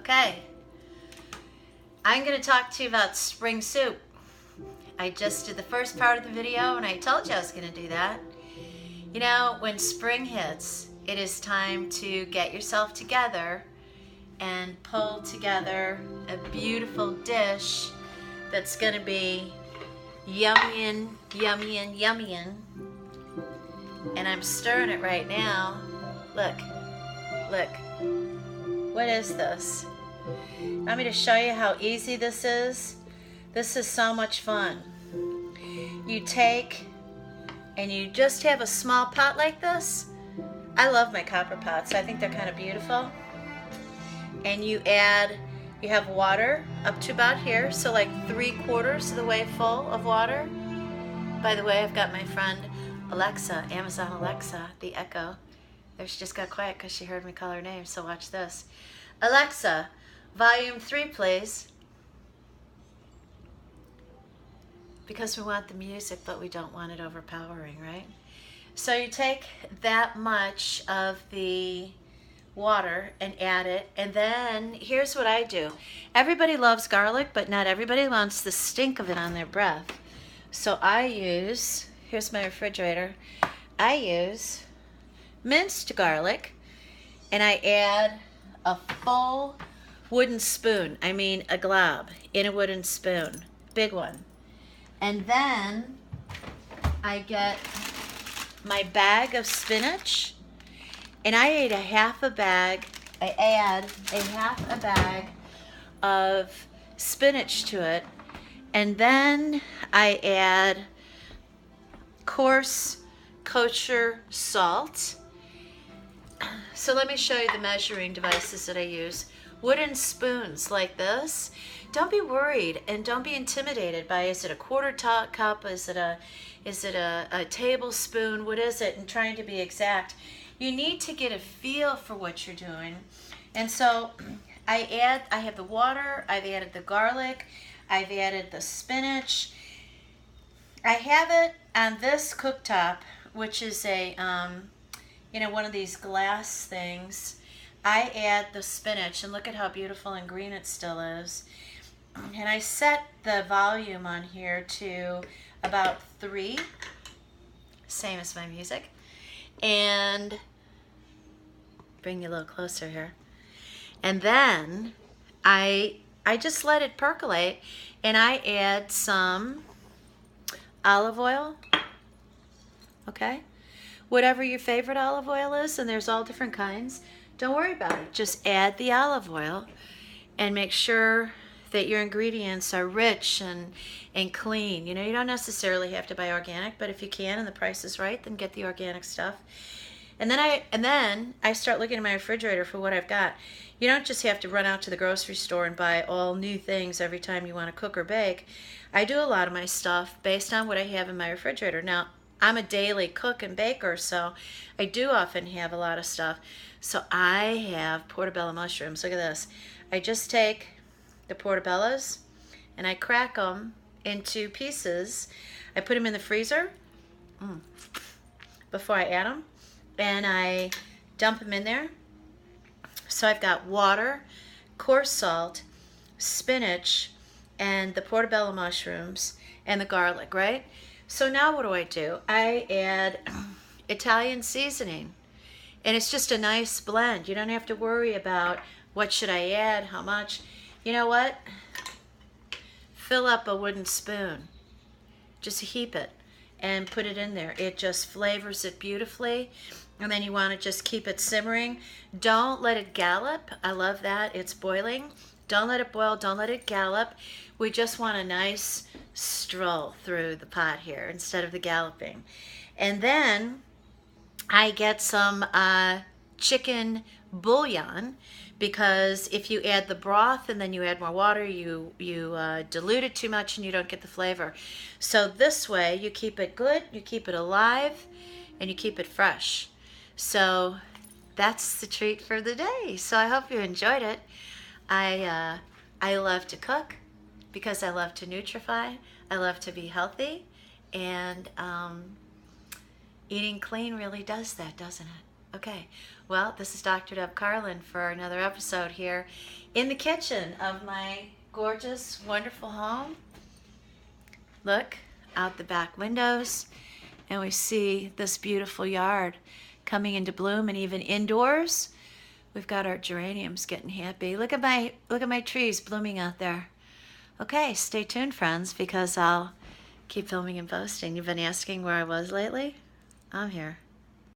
Okay, I'm going to talk to you about spring soup. I just did the first part of the video and I told you I was going to do that. You know, when spring hits, it is time to get yourself together and pull together a beautiful dish that's going to be yummy and yummy. And I'm stirring it right now. Look. What is this? Want me to show you how easy this is? This is so much fun. You take and you just have a small pot like this. I love my copper pots. I think they're kind of beautiful. And you have water up to about here, so like 3/4 of the way full of water. By the way, I've got my friend Alexa, Amazon Alexa, the Echo. There, she just got quiet because she heard me call her name, so watch this. Alexa, volume 3, please. Because we want the music, but we don't want it overpowering, right? So you take that much of the water and add it, and then here's what I do. Everybody loves garlic, but not everybody wants the stink of it on their breath. So I use, here's my refrigerator, I use minced garlic, and I add a full wooden spoon, I mean a glob in a wooden spoon, big one. And then I get my bag of spinach, and I add a half a bag of spinach to it, and then I add coarse kosher salt. So let me show you the measuring devices that I use. Wooden spoons like this. Don't be worried and don't be intimidated by, is it a quarter cup, is it a tablespoon, what is it, and trying to be exact. You need to get a feel for what you're doing. And so I have the water, I've added the garlic, I've added the spinach. I have it on this cooktop, which is a one of these glass things. I add the spinach, and look at how beautiful and green it still is. And I set the volume on here to about 3, same as my music. And bring you a little closer here. And then I just let it percolate, and I add some olive oil, okay? Whatever your favorite olive oil is, and there's all different kinds, don't worry about it. Just add the olive oil and make sure that your ingredients are rich and clean. You know, you don't necessarily have to buy organic, but if you can and the price is right, then get the organic stuff. And then I start looking at my refrigerator for what I've got. You don't just have to run out to the grocery store and buy all new things every time you want to cook or bake. I do a lot of my stuff based on what I have in my refrigerator. Now, I'm a daily cook and baker, so I do often have a lot of stuff. So I have portobello mushrooms. Look at this. I just take the portobellos and I crack them into pieces. I put them in the freezer before I add them, and I dump them in there. So I've got water, coarse salt, spinach, and the portobello mushrooms and the garlic, right? So now what do? I add Italian seasoning, and it's just a nice blend. You don't have to worry about what should I add, how much. You know what? Fill up a wooden spoon. Just heap it and put it in there. It just flavors it beautifully. And then you want to just keep it simmering. Don't let it gallop. I love that. It's boiling. Don't let it boil. Don't let it gallop. We just want a nice stroll through the pot here instead of the galloping. And then I get some chicken bouillon, because if you add the broth and then you add more water, you dilute it too much and you don't get the flavor. So this way you keep it good, you keep it alive, and you keep it fresh. So that's the treat for the day. So I hope you enjoyed it. I love to cook because I love to nutrify. I love to be healthy, and eating clean really does that, doesn't it? Okay, well, this is Dr. Deb Carlin for another episode here in the kitchen of my gorgeous, wonderful home. Look out the back windows, and we see this beautiful yard coming into bloom, and even indoors, we've got our geraniums getting happy. Look at my trees blooming out there. Okay, stay tuned, friends, because I'll keep filming and posting. You've been asking where I was lately? I'm here.